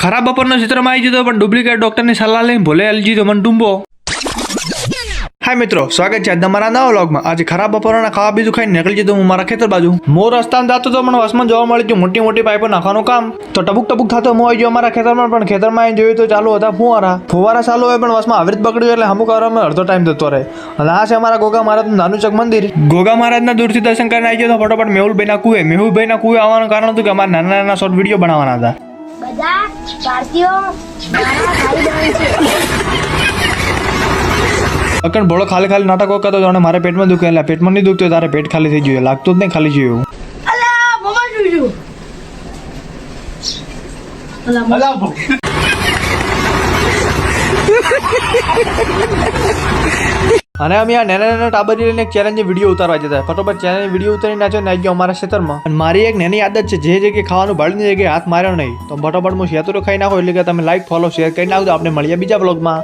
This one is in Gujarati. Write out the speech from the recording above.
ખરાબ બપોરનો ચિત્રમાં આવી જતો પણ ડુપ્લિકેટ ડોક્ટરની સલાહ લઈને ભોલે આલી જીધો મને ટુંબો. હાય મિત્રો, સ્વાગત છે તમારા નવા વ્લોગમાં. આજે ખરાબ બપોરના ખાવા બીજું ખાઈને નીકળી જતો હું મારા ખેતર બાજુ. મો રસ્તામાં જતો તો પણ વસમાં જોવા મળી ગયું મોટી મોટી પાઇપો નાખવાનું કામ. તો ટપુક ટપુક થતો હું આવી ગયો અમારા ખેતરમાં, પણ ખેતરમાં આવીને જોયું તો ચાલુ હતા ફુવારા ચાલુ હોય પણ વસમાં આવૃત પકડ્યું એટલે હમુક કરવામાં અડધો ટાઈમ જતો રહે. અને આ છે અમારા ગોગા મહારાજનું નાનું ચક મંદિર. ગોગા મહારાજના દૂરથી દર્શન કરીને આવી ગયો તો ફટોફટ મેહુલભાઈના કુએ આવવાનું કારણ હતું કે અમારે નાના નાના શોર્ટ વિડીયો બનાવવાના હતા. બધા ભારતીયો મારા ભાઈ બહેન છે. અકણ ભોળો ખાલી નાટકો કરતો જાણે મારે પેટમાં દુખે, એટલે પેટમાં નહીં દુખતું તારે પેટ ખાલી થઈ ગયું, લાગતું જ નહીં ખાલી જોયું. અલા મમ્મા જોજો. અને અમે આ નાના ટાબરી લઈને એક ચેલેન્જ વિડીયો ઉતારવા જતા. ફટોફટ ચેલેન્જ વિડીયો ઉતારી નાખ્યો ને આવી ગયો અમારા ખેતરમાં. અને મારી એક નાની આદત છે, જે જગ્યાએ ખાવાનું ભાડની જગ્યાએ હાથ માર્યો નહીં તો ફટોફટ હું શેતુરો ખાઈ નાખો. એટલે કે તમે લાઈક ફોલો શેર કરી નાખજો. આપણે મળીએ બીજા બ્લોગમાં.